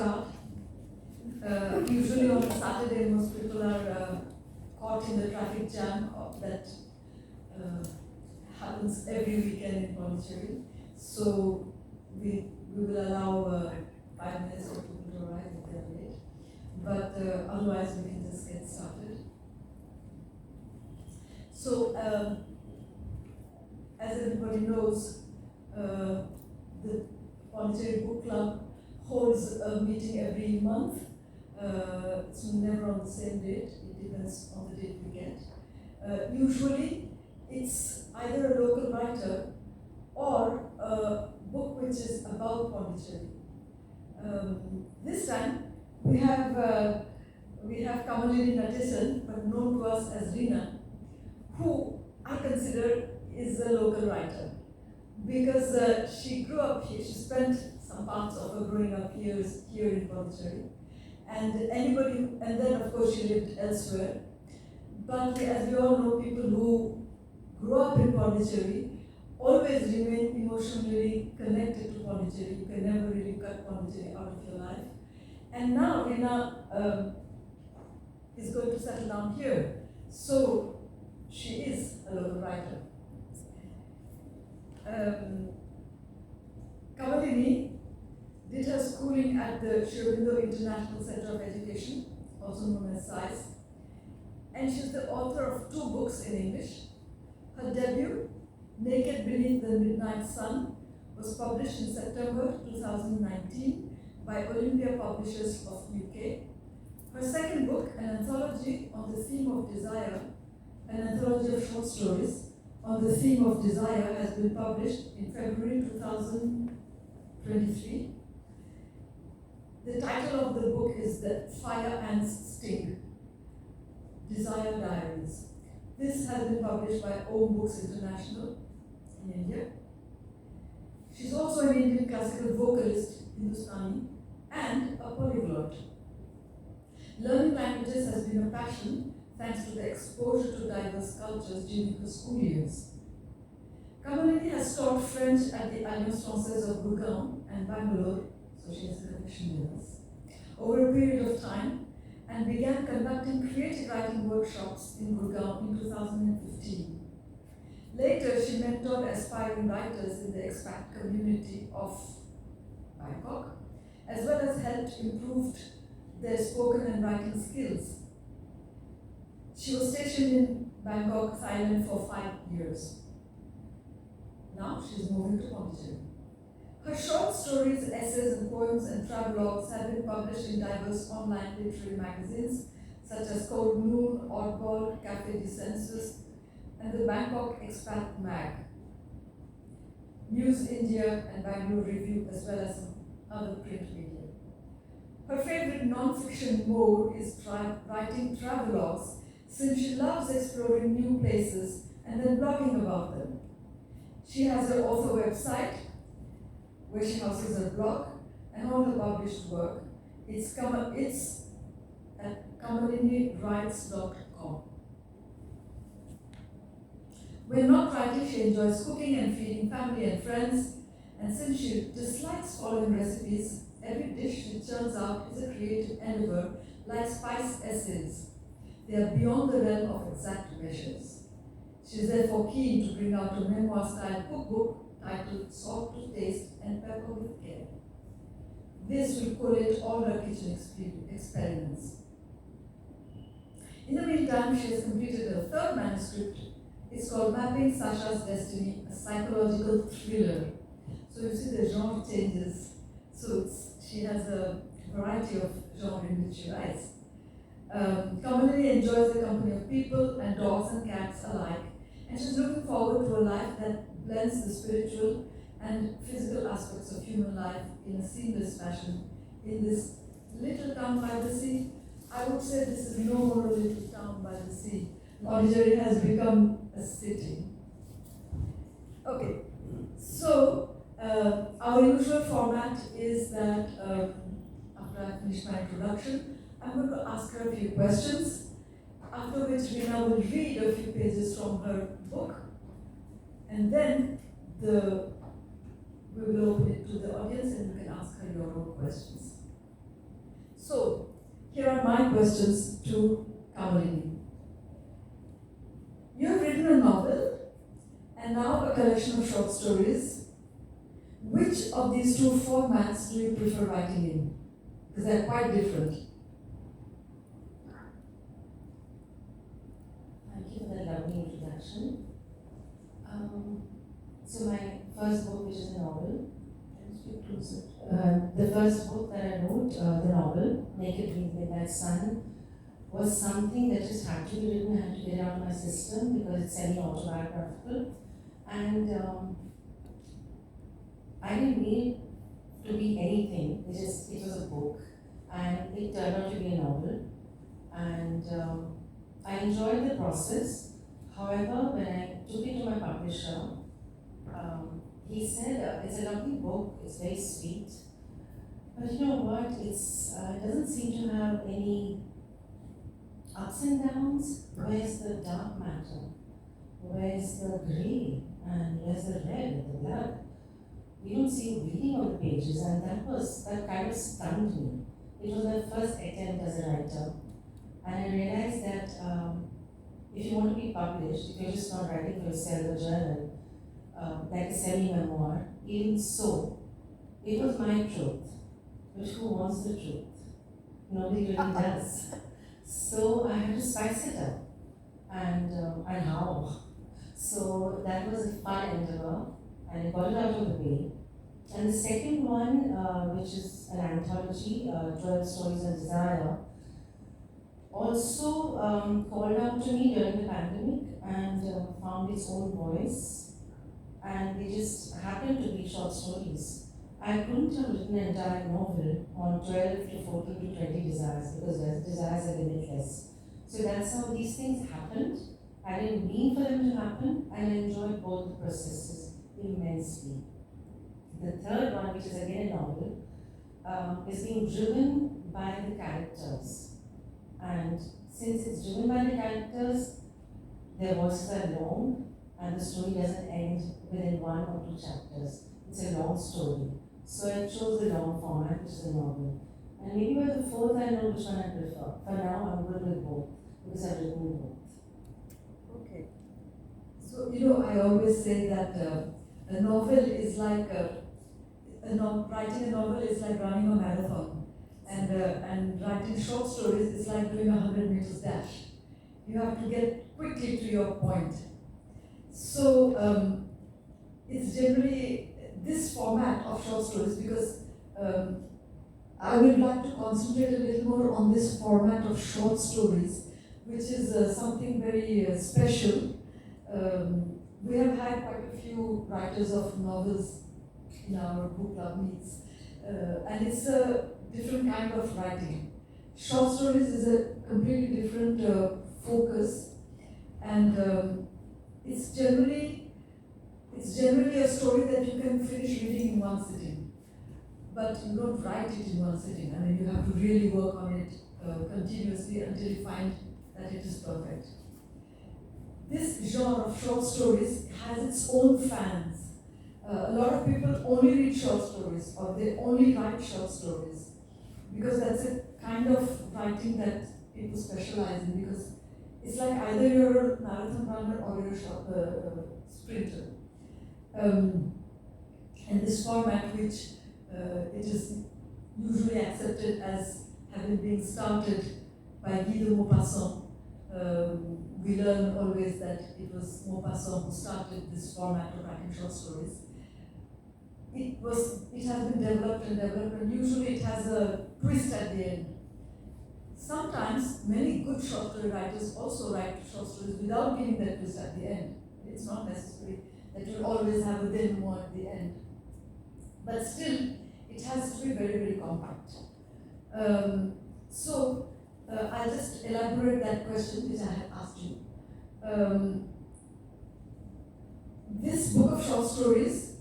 start. Usually on a Saturday, most people are caught in the traffic jam that happens every weekend in Pondicherry. So we will allow 5 minutes for people to arrive if they are late. But otherwise, we can just get started. So, as everybody knows, the Pondicherry Book Club holds a meeting every month. It's never on the same date, it depends on the date we get. Usually, it's either a local writer or a book which is about Pondicherry. This time, we have Kamalini Natesan, but known to us as Rina, who I consider is a local writer because she grew up here. She spent some parts of her growing up years here in Pondicherry, and then of course she lived elsewhere. But as we all know, people who grew up in Pondicherry always remain emotionally connected to Pondicherry. You can never really cut Pondicherry out of your life. And now Rina is going to settle down here, so she is a local writer. Kamalini did her schooling at the Shrivindo International Center of Education, also known as SAIS, and she's the author of 2 books in English. Her debut, Naked Beneath the Midnight Sun, was published in September 2019 by Olympia Publishers of UK. Her second book, an anthology on the theme of desire, an anthology of short stories on the theme of desire, has been published in February 2023. The title of the book is The Fire Ants Sting, Desire Diaries. This has been published by Om Books International in India. She's also an Indian classical vocalist, Hindustani, and a polyglot. Learning languages has been a passion thanks to the exposure to diverse cultures during her school years. Kamalini has taught French at the Alliance Française de Pondichéry and Bangalore, so she has a connection with us, over a period of time, and began conducting creative writing workshops in Gurgaon in 2015. Later, she mentored aspiring writers in the expat community of Bangkok, as well as helped improve their spoken and writing skills. She was stationed in Bangkok, Thailand for 5 years. Now she's moving to Pondicherry. Her short stories, essays, and poems and travelogues have been published in diverse online literary magazines such as Cold Noon, Oddball, Café de Census, and the Bangkok Expat Mag, News India and Bangalore Review, as well as some other print media. Her favorite non-fiction mode is writing travelogues, since she loves exploring new places and then blogging about them. She has her author website, where she houses her blog and all her published work. It's at kamalinirights.com. When not writing, she enjoys cooking and feeding family and friends, and since she dislikes following recipes, every dish she churns out is a creative endeavor like spice essays. They are beyond the realm of exact measures. She is therefore keen to bring out a memoir-style cookbook titled Salt to Taste and Pepper with Care. This will collate all her kitchen experiments. In the meantime, she has completed her 3rd manuscript. It's called Mapping Sasha's Destiny, a psychological thriller. So you see the genre changes. So she has a variety of genre in which she writes. Kamalini enjoys the company of people and dogs and cats alike, and she's looking forward to a life that blends the spiritual and physical aspects of human life in a seamless fashion in this little town by the sea. I would say this is no more a little town by the sea. Pondicherry has become a city. Okay, so our usual format is that after I finish my introduction, I'm going to ask her a few questions, after which Rina will read a few pages from her book, and then we will open it to the audience and you can ask her your own questions. So, here are my questions to Kamalini. You have written a novel and now a collection of short stories. Which of these two formats do you prefer writing in? Because they're quite different. Thank you for that lovely introduction. So my first book, which is a novel, the first book that I wrote, the novel, Naked Dreams Midnight Sun, was something that just had to be written, I had to get it out of my system because it's semi-autobiographical. And I didn't need it to be anything, it was a book. And it turned out to be a novel. And I enjoyed the process. However, when I took it to my publisher, he said, it's a lovely book, it's very sweet, but you know what, it doesn't seem to have any ups and downs. Where's the dark matter? Where's the grey? And where's the red, the blood? We don't see bleeding on the pages, and that kind of stunned me. It was my first attempt as a writer, and I realized that if you want to be published, if you're just not writing for yourself a journal, like a semi-memoir, even so, it was my truth. But who wants the truth? Nobody really does. So I had to spice it up, and how? So that was a fun endeavor, and I got it out of the way. And the second one, which is an anthology, 12 Stories of Desire, also called out to me during the pandemic and found its own voice. And they just happened to be short stories. I couldn't have written an entire novel on 12 to 14 to 20 desires because desires are limitless. So that's how these things happened. I didn't mean for them to happen, and I enjoyed both the processes immensely. The third one, which is again a novel, is being driven by the characters. And since it's driven by the characters, their voices are long, and the story doesn't end within 1 or 2 chapters. It's a long story. So I chose the long format, which is a novel. And maybe by the fourth I know which one I prefer. For now, I'm good with both, because I've written both. Okay. So, I always say that a novel is like, writing a novel is like running a marathon. And writing short stories is like doing a 100 meters dash. You have to get quickly to your point. So it's generally this format of short stories, because I would like to concentrate a little more on this format of short stories, which is something very special. We have had quite a few writers of novels in our book club meets, and it's a different kind of writing. Short stories is a completely different focus, and it's generally a story that you can finish reading in one sitting, but you don't write it in one sitting. I mean, you have to really work on it continuously until you find that it is perfect. This genre of short stories has its own fans. A lot of people only read short stories, or they only write short stories, because that's a kind of writing that people specialize in, because it's like either you're a marathon runner or you're a sprinter. And this format, which it is usually accepted as having been started by Guy de Maupassant. We learn always that it was Maupassant who started this format of writing short stories. It has been developed, and usually it has a twist at the end. Sometimes many good short story writers also write short stories without giving that twist at the end. It's not necessary that you always have a denouement at the end. But still, it has to be very, very compact. I'll just elaborate that question which I had asked you. This book of short stories,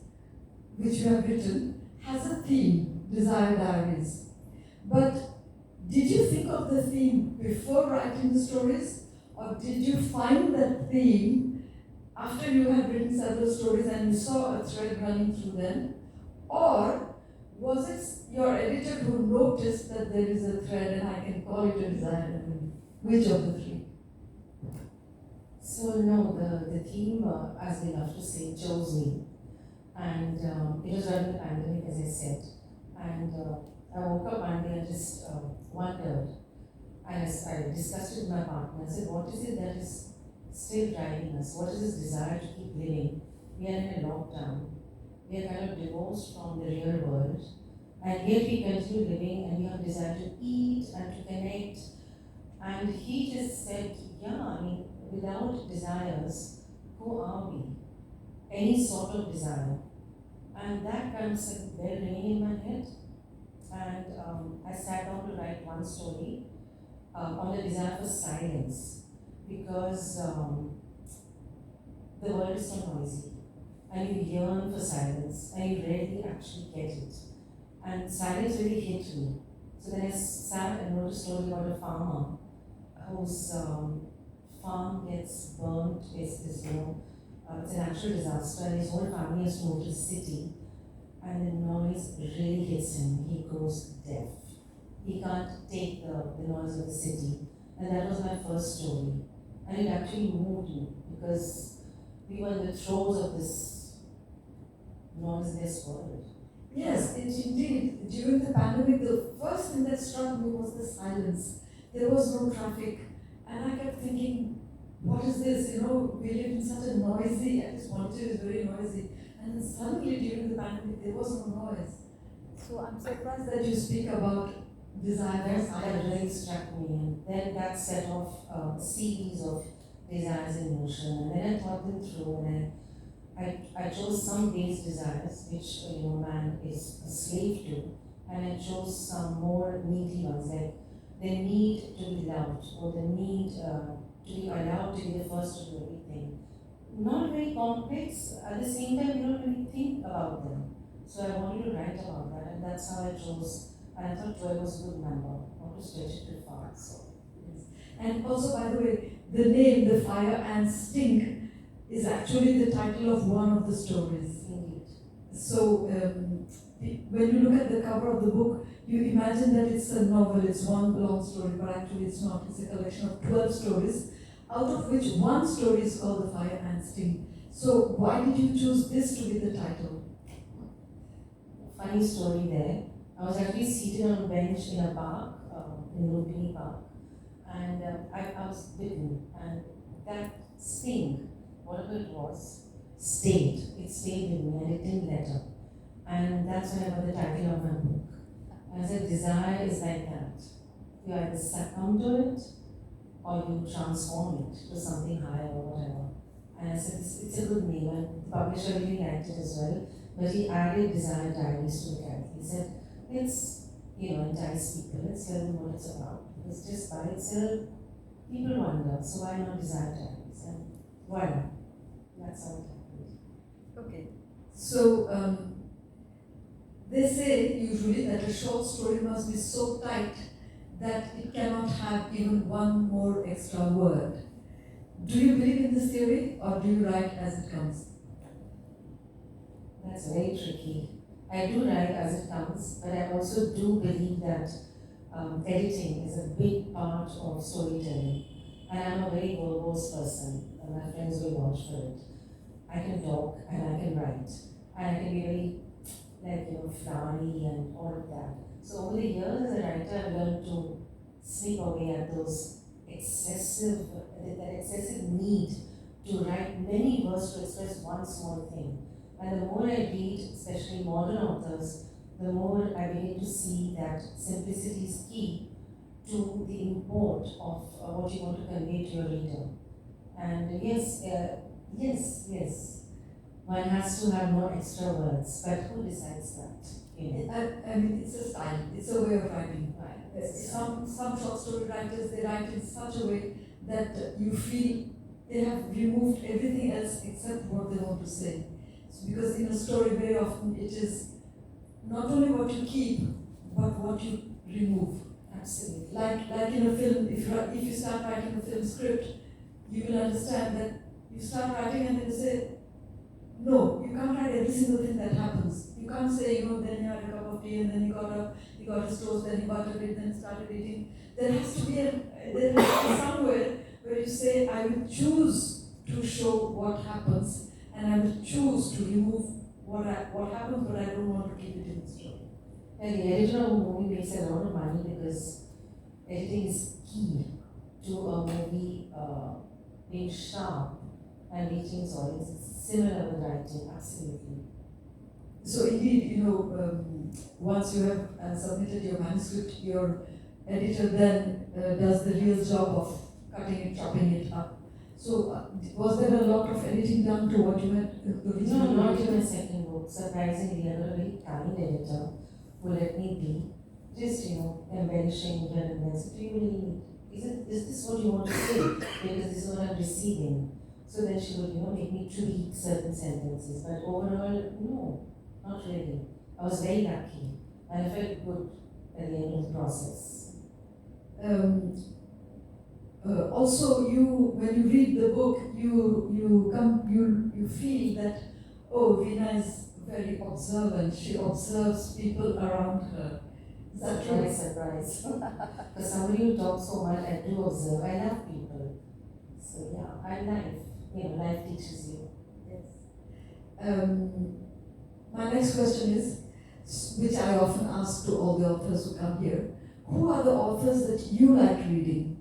which you have written, has a theme, Desire Diaries. But did you think of the theme before writing the stories, or did you find that theme after you had written several stories and you saw a thread running through them? Or Was it your editor who noticed that there is a thread and I can call it a design? I mean, which of the three? So no, the theme, as we love to say, chose me. And it was during the pandemic, as I said. And I woke up one day and just wondered. And I discussed it with my partner. I said, what is it that is still driving us? What is this desire to keep living? We are in a lockdown. We are kind of divorced from the real world. And yet we continue living and we have desire to eat and to connect. And he just said, yeah, I mean, without desires, who are we? Any sort of desire. And that concept well ringing in my head. And I sat down to write one story on the desire for silence, because the world is so noisy and you yearn for silence and you rarely actually get it. And silence really hit me. So then I sat and wrote a story about a farmer whose farm gets burnt. It's a natural disaster, and his whole family has to move to the city. And the noise really hits him. He goes deaf. He can't take the noise of the city. And that was my first story. And it actually moved me because we were in the throes of this noiseless world. Yes, indeed. During the pandemic, the first thing that struck me was the silence. There was no traffic. And I kept thinking, what is this? You know, we live in such a noisy, at least Pondicherry is very noisy. And then suddenly during the pandemic, there was no noise. So I'm surprised that you speak about desire for That silence. really struck me. And then that set off a series of desires in motion. And then I thought them through, and I chose some base desires, which man is a slave to, and I chose some more needy ones, like the need to be loved, or the need to be allowed to be the first to do everything. Not very complex, at the same time you don't really think about them. So I wanted to write about that, and that's how I chose, and I thought 12 was a good number, not to stretch it too far. So. Yes. And also, by the way, the name, The Fire and Stink, is actually the title of one of the stories. Indeed. So, when you look at the cover of the book, you imagine that it's a novel, it's one long story, but actually it's not. It's a collection of 12 stories, out of which one story is called The Fire and Sting. So, why did you choose this to be the title? Funny story there. I was actually seated on a bench in a park, in Lumpini Park, and I was bitten, and that sting, whatever it was, stayed. It stayed with me and it didn't let up. And that's when I got the title of my book. And I said, desire is like that. You either succumb to it or you transform it to something higher or whatever. And I said, it's a good name, and the publisher really liked it as well. But he added Desire Diaries to the title. He said, let's entice people, let's tell them what it's about. Because just by itself, people wonder, so why not Desire Diaries? And voila. That's how it happened. Okay. So, they say usually that a short story must be so tight that it cannot have even one more extra word. Do you believe in this theory, or do you write as it comes? That's very tricky. I do write as it comes, but I also do believe that editing is a big part of storytelling. And I'm a very verbose person, and my friends will vouch for it. I can talk and I can write, and I can be very, flowery and all of that. So over the years as a writer, I've learned to snip away at those that excessive need to write many words to express one small thing. And the more I read, especially modern authors, the more I begin to see that simplicity is key to the import of what you want to convey to your reader. And yes, one has to have no extra words, but who decides that? I mean, it's a style, it's a way of writing. Right. Some short story writers, they write in such a way that you feel they have removed everything else except what they want to say. So because in a story, very often it is not only what you keep, but what you remove. Absolutely. Like in a film, if you start writing a film script, you will understand that you start writing and then you say, no, you can't write every single thing that happens. You can't say, then he had a cup of tea and then he got his toast, then he buttered it, then started eating. There has to be somewhere where you say, I will choose to show what happens, and I will choose to remove what happens, but I don't want to keep it in the story. And the editor of a movie makes a lot of money because editing is key to a movie being sharp and reaching its audience. It's similar with writing, absolutely. So indeed, once you have submitted your manuscript, your editor then does the real job of cutting it, chopping it up. So was there a lot of editing done to what you had originally? No, not even a second book. Surprisingly, I got a very kind editor who let me be, just embellishing here and there. So do you really need? Is this what you want to say? Because this is what I'm receiving. So then she would, make me tweak certain sentences. But overall, no, not really. I was very lucky, and I felt good at the end of the process. Also, when you read the book, you feel that Veena is very observant. She observes people around her. Is that true? Surprise. For somebody who talks so much, I do observe. I love people. So yeah, life teaches you. Yes. My next question is, which I often ask to all the authors who come here, who are the authors that you like reading?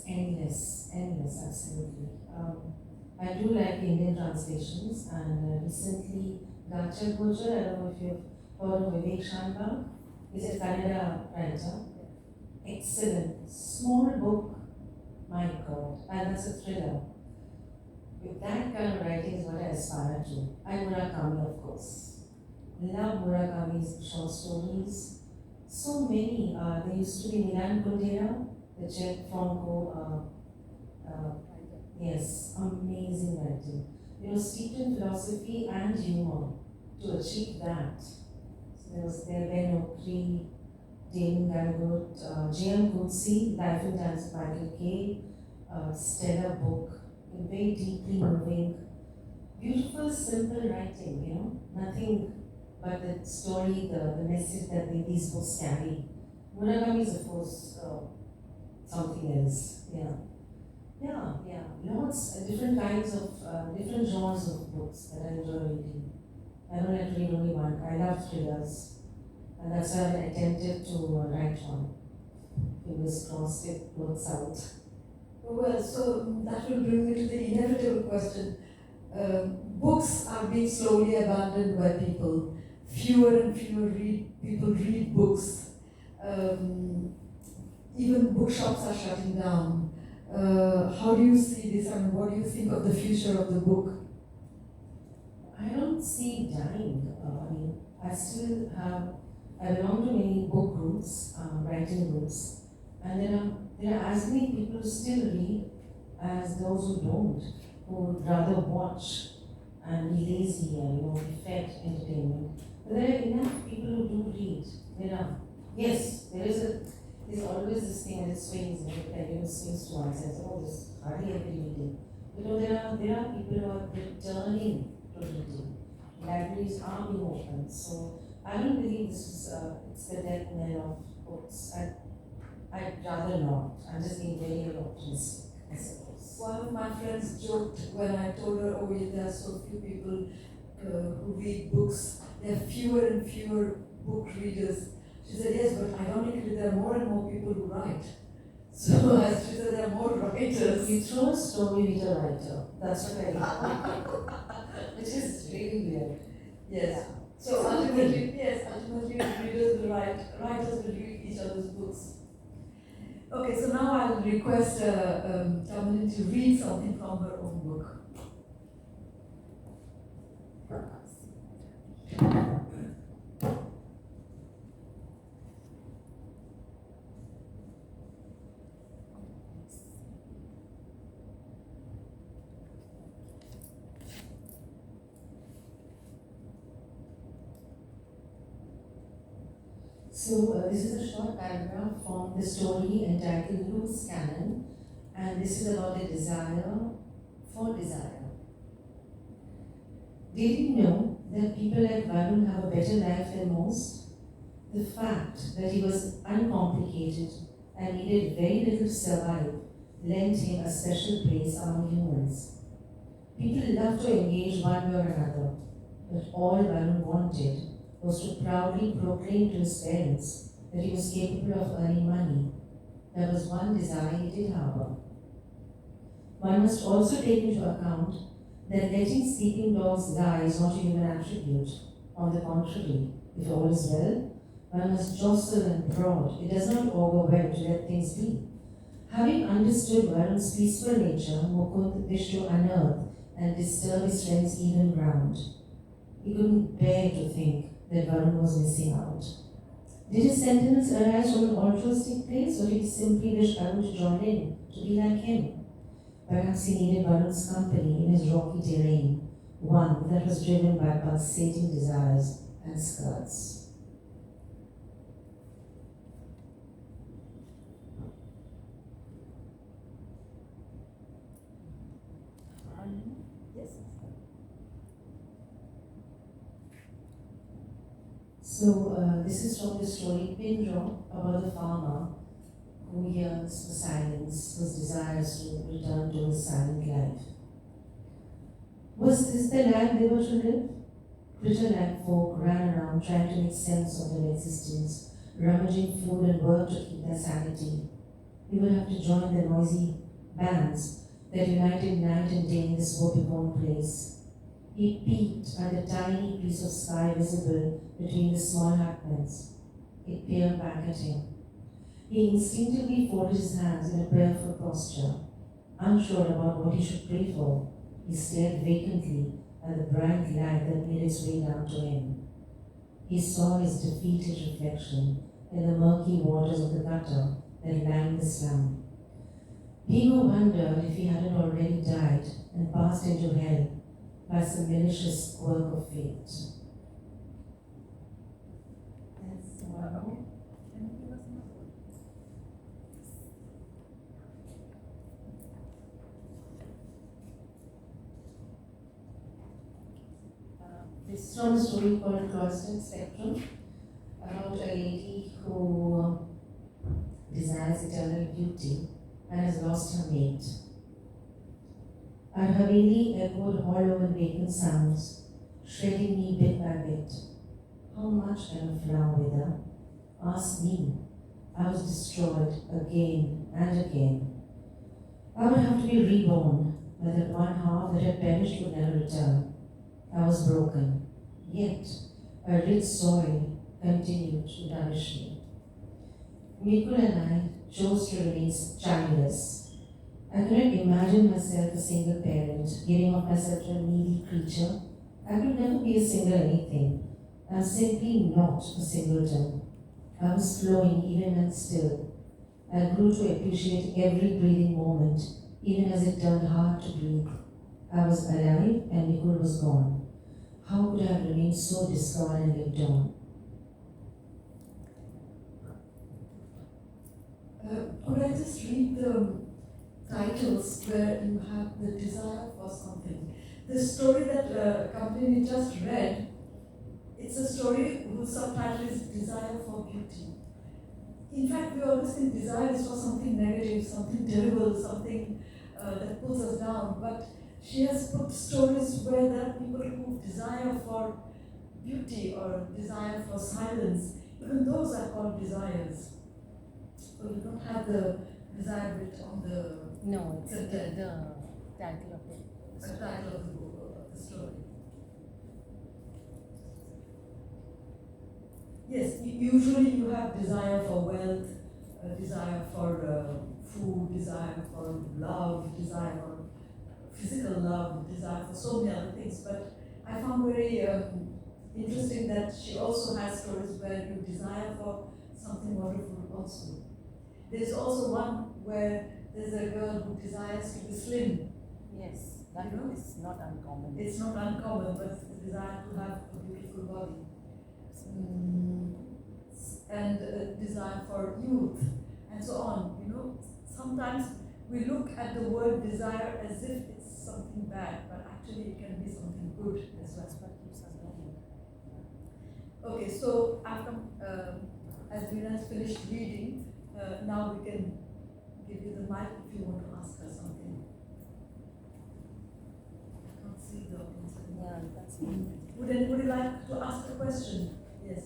It's endless, absolutely. I do like Indian translations, and recently Gachar Gujjar, I don't know if you've heard of Vivek Shankar, he's a Kannada writer. Excellent, small book, my God, and that's a thriller. With that kind of writing is what I aspire to. And Murakami, of course. Love Murakami's short stories. So many. There used to be Milan Kundera, the Czech Franco. Yes, amazing writing. Steeped in philosophy and humor to achieve that. So there was Ben Okri, Damon Galgut, J.M. Coetzee, Life and Times of Michael Kay, stellar book, very deeply moving, beautiful, simple writing, nothing but the story, the message that these books carry. Murakami is, of course, something else, Yeah, lots of different kinds of, different genres of books that I enjoy reading. I don't like to read only one. I love thrillers, and that's why I've attempted to write one. Fingers crossed it works out. Well, so that will bring me to the inevitable question. Books are being slowly abandoned by people. Fewer and fewer people read books. Even bookshops are shutting down. How do you see this, and what do you think of the future of the book? I don't see it dying. I belong to many book groups, writing groups, and there are as many people who still read as those who don't, who would rather watch and be lazy and be fed entertainment. But there are enough people who do read. Yes, there's always this thing that swings, swings to one side. Oh, there's hardly ever reading. There are people who are returning to reading. Libraries are being opened. So I don't believe this is it's the death knell of books. I'd rather not. I'm just being very optimistic, I suppose. One of my friends joked when I told her, there are so few people who read books. There are fewer and fewer book readers. She said, yes, but ironically, there are more and more people who write. So, as she said, there are more writers. You throw a story with a writer. That's what I like. Which is really weird. Yes. So ultimately, readers will write, writers will read each other's books. Okay, so now I'll request Kamalini to read something from her own book. So this is a short paragraph from the story entitled Loose Cannon, and this is about a desire for desire. Did you know that people like Varun have a better life than most? The fact that he was uncomplicated and needed very little to survive lent him a special place among humans. People love to engage one way or another, but all Varun wanted was to proudly proclaim to his parents that he was capable of earning money. There was one desire he did harbor. One must also take into account that letting sleeping dogs lie is not a human attribute. On the contrary, if all is well, one must jostle and prod. It does not augur well to let things be. Having understood Varun's peaceful nature, Mukund wished to unearth and disturb his friend's even ground. He couldn't bear to think that Varun was missing out. Did his sentiments arise from an altruistic place, or did he simply wish Varun to join in, to be like him? Perhaps he needed Varun's company in his rocky terrain, one that was driven by pulsating desires and skirts. Yes. So this is from the story Pindro about the farmer who yearns for silence, whose desires to return to his silent life. Was this the life they were to live? Critter-like folk ran around trying to make sense of their existence, rummaging food and work to keep their sanity. We would have to join the noisy bands that united night and day in this woe-begone place. He peeped at the tiny piece of sky visible between the small hutments. It peered back at him. He instinctively folded his hands in a prayerful posture. Unsure about what he should pray for, he stared vacantly at the bright light that made its way down to him. He saw his defeated reflection in the murky waters of the gutter that lined the slum. Bhima wondered if he hadn't already died and passed into hell by some malicious quirk of fate. That's wow. Can you give us another one? This is from a story called Cloistered Spectrum, about a lady who desires eternal beauty and has lost her mate. Our Haveli echoed hollow and vacant sounds, shredding me bit by bit. How much can a flower wither? Ask me. I was destroyed again and again. I would have to be reborn, but that one half that had perished would never return. I was broken, yet a rich soil continued to nourish me. Mikul and I chose to remain childless. I couldn't imagine myself a single parent, giving of myself to a needy creature. I could never be a single anything. I'm simply not a singleton. I was flowing even when still. I grew to appreciate every breathing moment, even as it turned hard to breathe. I was alive and Mikul was gone. How could I have remained so distraught and lived on? Could I just read the titles where you have the desire for something? The story that Kamalini just read, it's a story whose subtitle is Desire for Beauty. In fact, we always think desire is for something negative, something terrible, something that pulls us down. But she has put stories where there are people who desire for beauty or desire for silence. Even those are called desires. So you don't have the desire bit on the No, it's the title of the title of the book or the story. Yes, usually you have desire for wealth, desire for food, desire for love, desire for physical love, desire for so many other things. But I found very interesting that she also has stories where you desire for something wonderful also. There's also one where there's a girl who desires to be slim. Yes, that You know? is not uncommon. It's not uncommon, but it's the desire to have a beautiful body. And a desire for youth, and so on. You know, sometimes we look at the word desire as if it's something bad, but actually it can be something good as well. That's what keeps us going. Okay, so after as Veena has finished reading, now we can give you the mic if you want to ask her something. I can't see the audience anymore. Yeah, that's fine. Would anybody like to ask a question? Yes.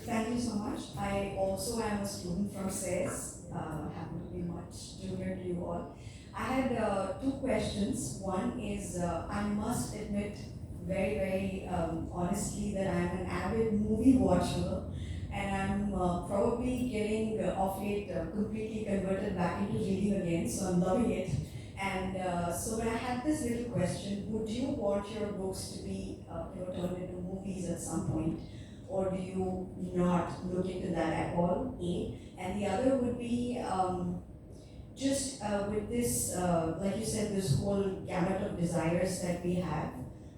Thank you so much. I also am a student from SAIS, happen to be much junior to you all. I had two questions. One is, I must admit very honestly that I'm an avid movie watcher, and I'm probably getting off late completely converted back into reading again, so I'm loving it. And so when I had this little question, would you want your books to be turned into movies at some point? Or do you not look into that at all, A? And the other would be just with this, like you said, this whole gamut of desires that we have,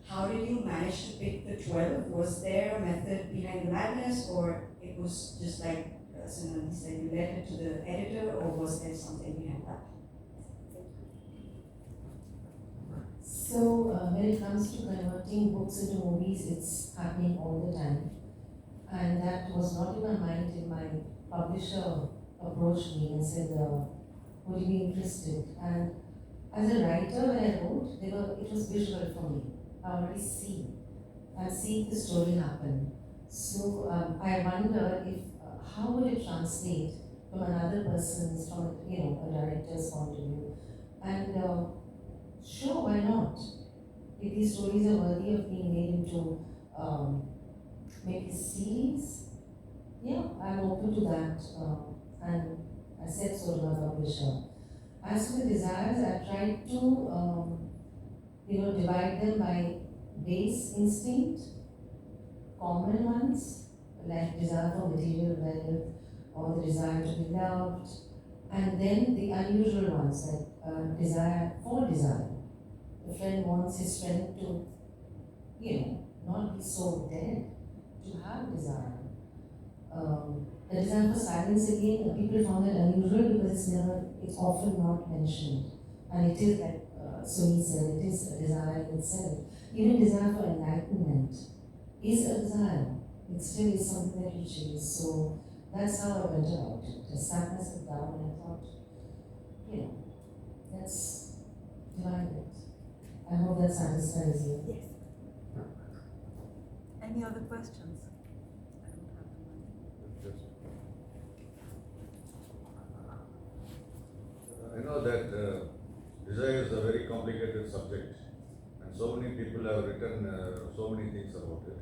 how did you manage to pick the 12? Was there a method behind the madness, or it was just like Sunayana said, you left it to the editor, or was there something behind that? So when it comes to converting books into movies, it's happening all the time. And that was not in my mind till my publisher approached me and said, would you be interested? And as a writer, when I wrote, it was visual for me. I already see the story happen. So I wonder if how would it translate from another person's, from a director's point of view? And sure, why not? If these stories are worthy of being made into maybe a series, yeah, I'm open to that. And I said so to my publisher. As for the desires, I tried to divide them by base instinct, common ones, like desire for material wealth or the desire to be loved, and then the unusual ones, like desire for desire. The friend wants his friend to, not be so dead, to have desire. The desire for silence again, people found it unusual because it's often not mentioned. And it is, like Suni said, it is a desire in itself. Even desire for enlightenment is a desire. It still is something that you chase. So that's how I went about it. I sat myself down and I thought, let's divide it. I hope that satisfies you. Yes. Any other questions? I don't have the mic. I know that desire is a very complicated subject, and so many people have written so many things about it.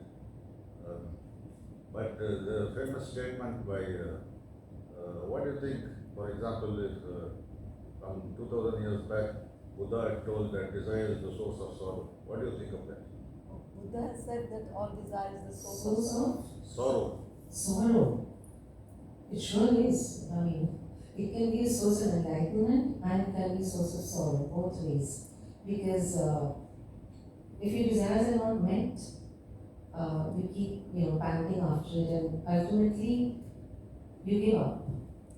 But the famous statement by, what do you think, for example, if from 2000 years back, Buddha had told that desire is the source of sorrow. What do you think of that? Buddha has said that all desire is the source of So, Sorrow. sorrow. It sure is. I mean, it can be a source of enlightenment and it can be a source of sorrow, both ways. Because if your desires are not met, you keep, panting after it, and ultimately you give up.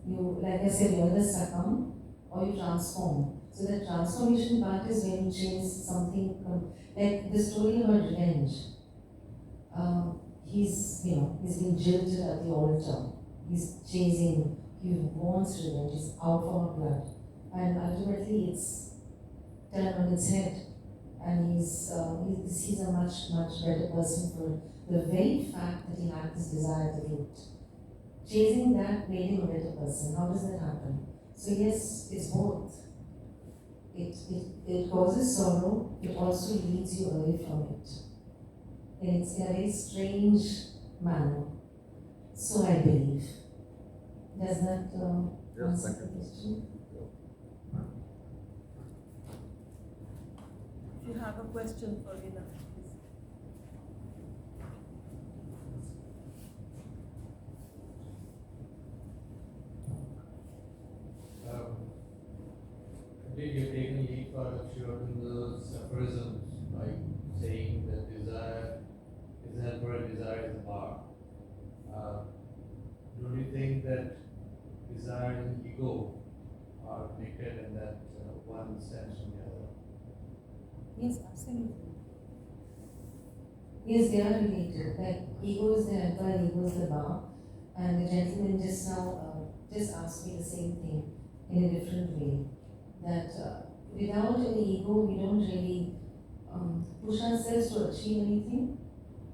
You, like I said, you either succumb or you transform. So the transformation part is when you change something from, like the story about revenge. He's been jilted at the altar. He's chasing, he wants revenge, he's out for blood. And ultimately it's turned on its head. And he's a much better person for the very fact that he had this desire at the root. Chasing that made him a better person. How does that happen? So yes, it's both. It causes sorrow, it also leads you away from it. And it's in a very strange manner. So I believe. Does that Yes, answer thank the you. question? If you have a question for Veena, please. Did you take any leap out of Sri Aurobindo's aphorisms, like saying that desire for a desire is a bar? Don't you think that desire and ego are connected and that one stems from the other? Absolutely. Yes, they are related. Like ego is the helper, ego is the bar. And the gentleman just now just asked me the same thing in a different way. That without an ego, we don't really push ourselves to achieve anything.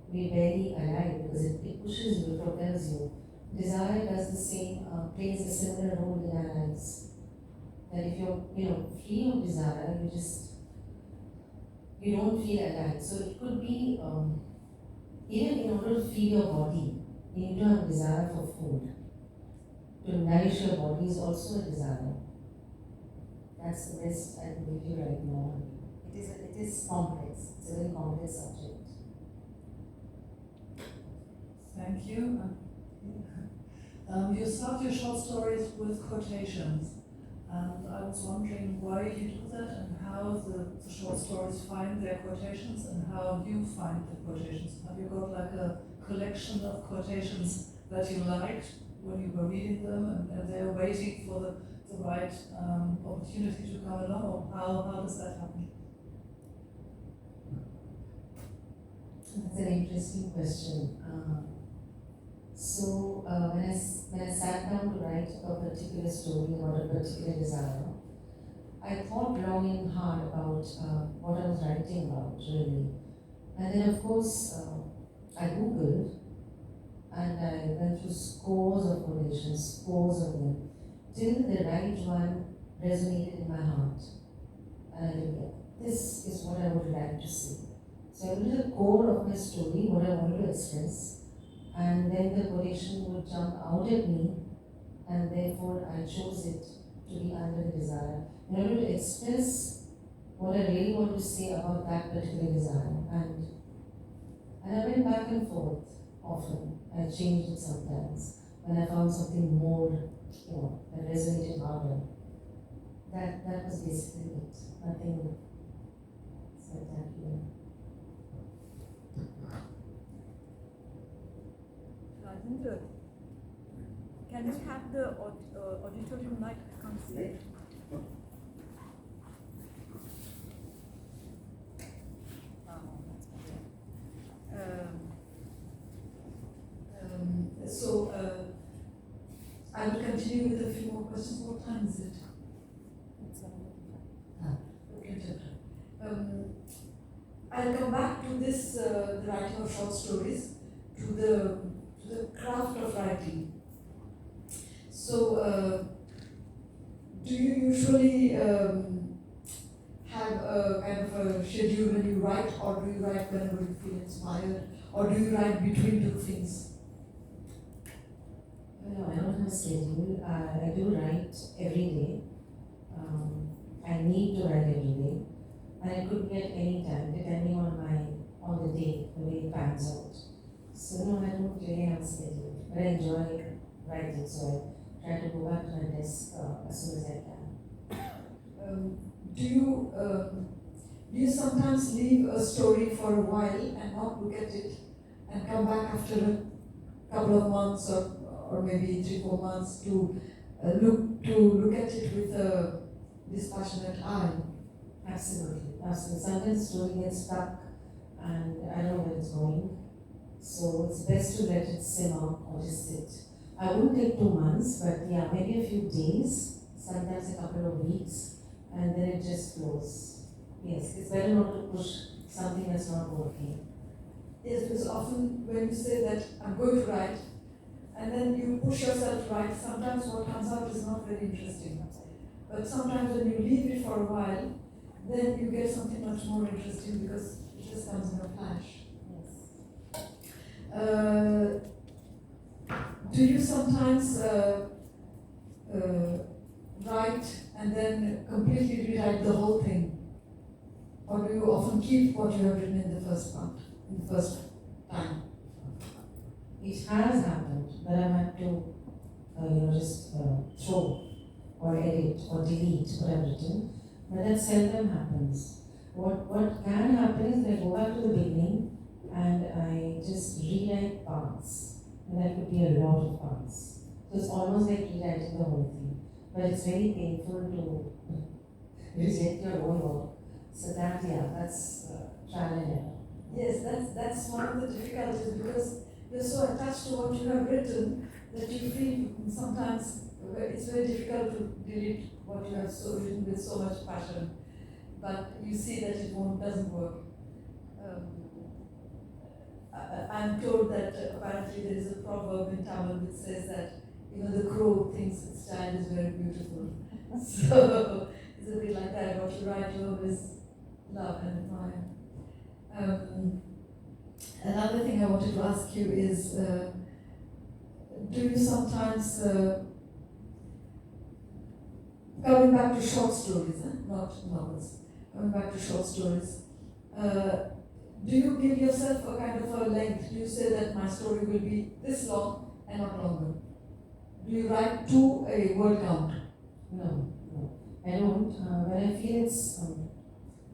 We're barely alive because it pushes you, it propels you. Desire does the same, plays a similar role in our lives. That if you're, free of desire, you don't feel alive. So it could be, even in order to feed your body, you need to have a desire for food. To nourish your body is also a desire. That's the best I can give you right now. It is complex. It's a very complex subject. Thank you. You start your short stories with quotations, and I was wondering why you do that and how the short stories find their quotations and how you find the quotations. Have you got like a collection of quotations that you liked when you were reading them and they're waiting for the right opportunity to come along, or how does that happen? That's an interesting question. So when I sat down to write a particular story about a particular desire, I thought long and hard about what I was writing about, really. And then, of course, I Googled and I went through scores of quotations, scores of them, till the right one resonated in my heart. And I knew, this is what I would like to see. So I went to the core of my story, what I wanted to express, and then the quotation would jump out at me, and therefore I chose it to be under the desire in order to express what I really want to say about that particular desire. And I went back and forth often. I changed it sometimes when I found something more, that resonated harder. That was basically it. Nothing spectacular. Rajendra, can you have the auditorium mic? I can't see it. So I will continue with a few more questions. What time is it? It's Okay. I'll come back to this, the writing of short stories, to the craft of writing. So, do you usually have a kind of a schedule when you write, or do you write whenever you feel inspired, or do you write between two things? No, I don't have a schedule. I do write every day. I need to write every day, and it could be at any time, depending on the day, the way it pans out. So no, I don't really have a schedule, but I enjoy writing, so I try to go back to my desk as soon as I can. Do you sometimes leave a story for a while and not look at it, and come back after a couple of months or maybe 3-4 months to look at it with a dispassionate eye? Absolutely. Sometimes the story gets stuck, and I don't know where it's going. So it's best to let it simmer or just sit. I wouldn't take 2 months, but yeah, maybe a few days, sometimes a couple of weeks, and then it just flows. Yes, it's better not to push something that's not working. Yes, because often when you say that I'm going to write, and then you push yourself to write, sometimes what comes out is not very interesting. But sometimes when you leave it for a while, then you get something much more interesting because it just comes in a flash. Do you sometimes write and then completely rewrite the whole thing? Or do you often keep what you have written in the first part, in the first time? It has happened that I've had to just throw or edit or delete what I've written, but that seldom happens. What can happen is that I go back to the beginning and I just rewrite parts, and that could be a lot of parts. So it's almost like rewriting the whole thing, but it's very painful to reject your own work. So that, yeah, that's trial and error. Yes, that's one of the difficulties because you're so attached to what you have written that you feel sometimes it's very difficult to delete what you have so written with so much passion. But you see that it doesn't work. I'm told that apparently there is a proverb in Tamil which says that even the crow thinks its child is very beautiful. So it's a bit like that. What you write, you always love and admire. Another thing I wanted to ask you is, do you sometimes, coming back to short stories, not novels, coming back to short stories, do you give yourself a kind of a length? Do you say that my story will be this long and not longer? Do you write to a word count? No, I don't. When I feel it's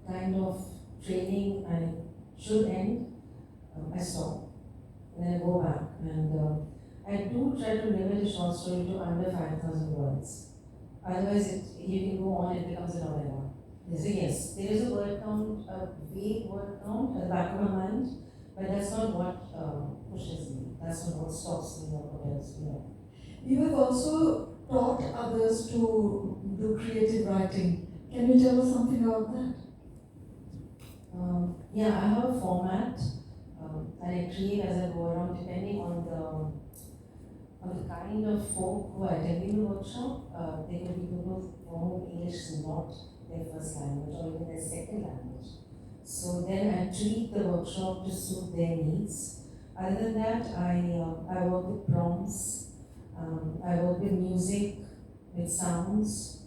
kind of training and it should end, I stop. And then I go back. And I do try to limit a short story to under 5,000 words. Otherwise, you can go on, it becomes a novella. So yes, there is a word count, a vague word count at the back of my mind, but that's not what pushes me. That's not what stops me or propels me. You have also taught others to do creative writing. Can you tell us something about that? Yeah, I have a format that I create as I go around, depending on the kind of folk who are attending the workshop. There could be people for whom English is not their first language or even their second language. So then I treat the workshop to suit their needs. Other than that, I work with prompts, I work with music, with sounds,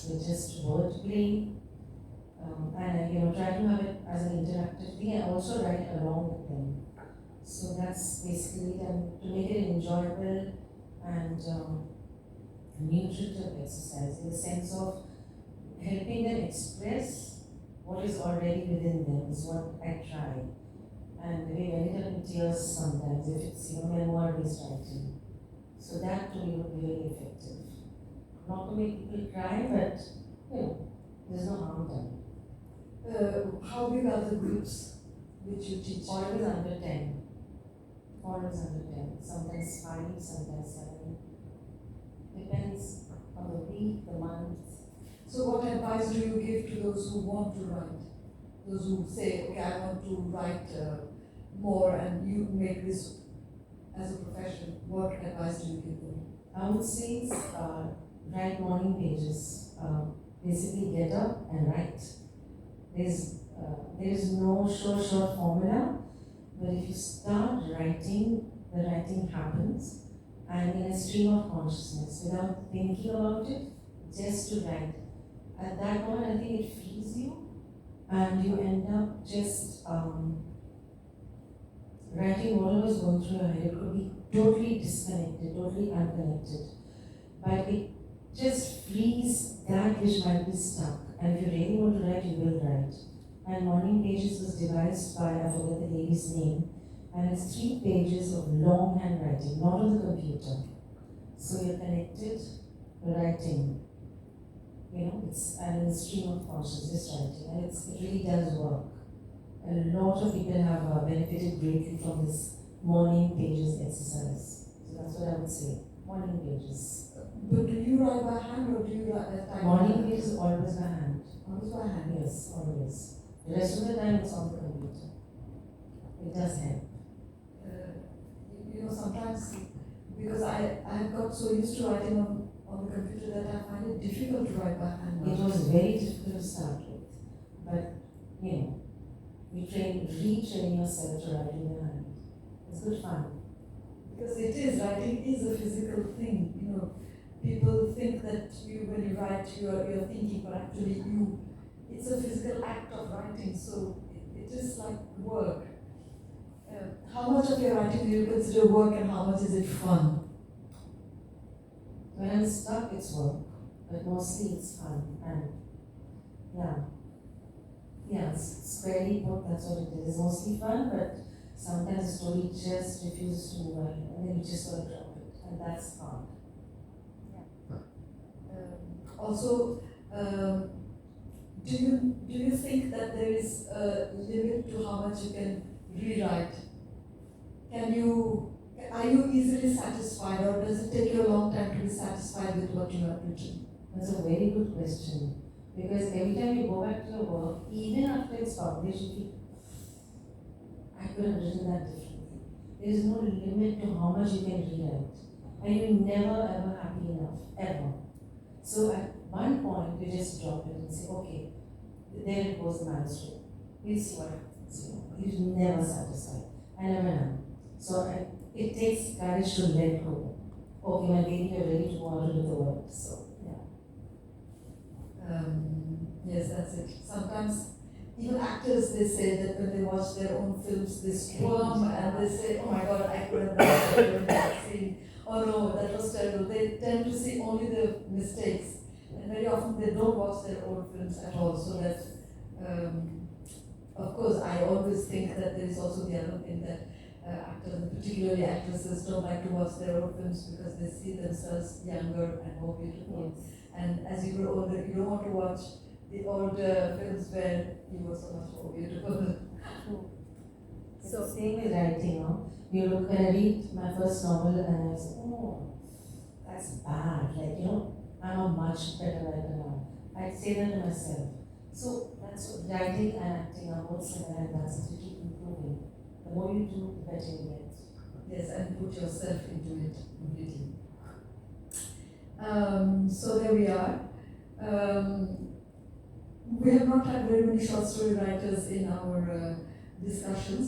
with just wordplay, and I try to have it as an interactive thing. I also write along with them. So that's basically it, and to make it enjoyable and nutritive exercise in the sense of helping them express what is already within them is what I try. And we end up in tears sometimes if it's memoir-based writing. So that to me would be very effective. Not to make people cry, but there's no harm done. How big are the groups which you teach? Always under 10. Always under 10. Sometimes 5, sometimes 7. Depends on the week, the month. So what advice do you give to those who want to write? Those who say, okay, I want to write more and you make this as a profession. What advice do you give them? I would say write morning pages. Basically get up and write. There's no short formula, but if you start writing, the writing happens, and in a stream of consciousness, without thinking about it, just to write. At that point, I think it frees you, and you end up just writing whatever's going through your head. It could be totally disconnected, totally unconnected, but it just frees that which might be stuck. And if you really want to write, you will write. And Morning Pages was devised by, I forget the lady's name, and it's 3 pages of long handwriting, not on the computer. So you're connected, writing. It's in a stream of consciousness, writing, and it really does work. A lot of people have benefited greatly from this Morning Pages exercise. So that's what I would say. Morning Pages. But do you write by hand or do you write at time? Morning Pages is always by hand. Always by hand? Yes, always. The rest of the time it's on the computer. It does help. Sometimes, because I have got so used to writing on the computer that I find it difficult to write by hand. It was very difficult to start with. But, you retrain yourself to writing by hand. It's good fun. Because writing is a physical thing. People think that when you write, you're thinking, but actually it's a physical act of writing, so it is like work. How much of your writing do you consider work and how much is it fun? When I'm stuck, it's work, but mostly it's fun. And squarely put, that's what it is. It's mostly fun, but sometimes the story just refuses to move ahead, and then you just got to drop it, and that's hard. Also, do you think that there is a limit to how much you can rewrite? Are you easily satisfied, or does it take you a long time to be satisfied with what you have written? That's a very good question. Because every time you go back to your work, even after it's published, you think, I could have written that differently. There is no limit to how much you can rewrite. And you're never ever happy enough, ever. So at one point, you just drop it and say, okay, there it goes, the manuscript. We'll see what happens. You're never satisfied. I never am. So it takes courage to let go. Okay, my baby, you're ready to go on to the world. So, yeah. Yes, that's it. Sometimes even actors, they say that when they watch their own films, they squirm and they say, oh my god, I could have done that, I couldn't have seen. Oh no, that was terrible. They tend to see only the mistakes. And very often they don't watch their own films at all. So that, of course, I always think that there is also the other thing that actors, and particularly actresses, don't like to watch their own films because they see themselves younger and more beautiful. Yes. And as you grow older, you don't want to watch the older films where you were so much more beautiful. It's the same with writing, no? You look, when I read my first novel and I say, oh, that's bad. Like, I'm a much better writer now. I'd say that to myself. So that's what writing and acting are both similar, and that's to keep improving. The more you do, the better you get. Yes, and put yourself into it completely. So there we are. We have not had very many short story writers in our discussions,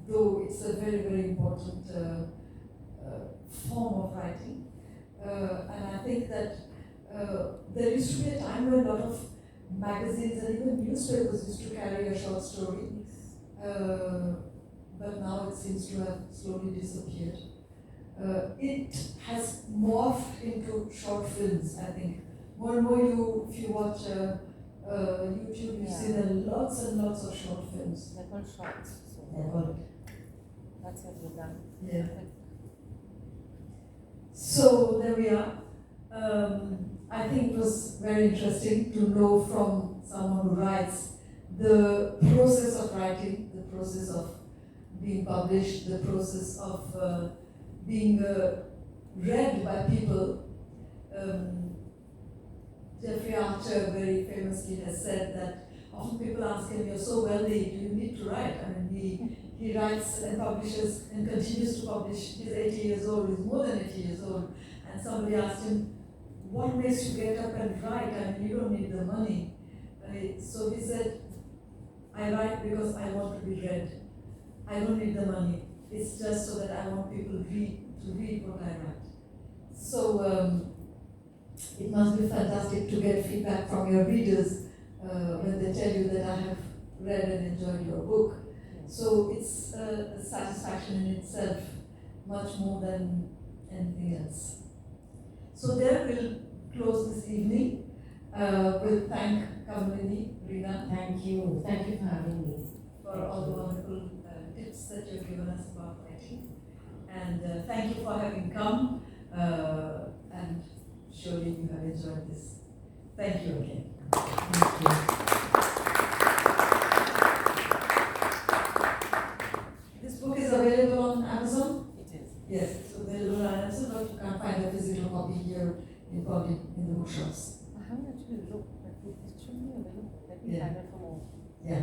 though it's a very, very important form of writing. And I think that there used to be a time when a lot of magazines and even newspapers used to carry a short story, but now it seems to have slowly disappeared. It has morphed into short films, I think. More and more, if you watch YouTube, you see there are lots and lots of short films. They're called shorts. So They're called. that's what we've done. Yeah. So there we are. I think it was very interesting to know from someone who writes the process of writing, the process of being published, the process of being read by people. Jeffrey Archer very famously has said that often people ask him, you're so wealthy, do you need to write? I mean, he writes and publishes and continues to publish. He's 80 years old, he's more than 80 years old. And somebody asked him, what makes you get up and write? I mean, you don't need the money. So he said, I write because I want to be read. I don't need the money. It's just so that I want people to read what I write. So it must be fantastic to get feedback from your readers when they tell you that I have read and enjoyed your book. So it's a satisfaction in itself, much more than anything else. So there we'll close this evening. We'll thank Kamalini, Rina. Thank you. Thank you for having me. For all the wonderful tips that you've given us about writing. And thank you for having come. And surely you have enjoyed this. Thank you again. Thank you. This book is available on Amazon? It is. Yes, it's available on Amazon, but you can't find a physical copy here in the bookshops. I haven't actually looked, but it should be available. Let me Yeah. find out for more. Yeah.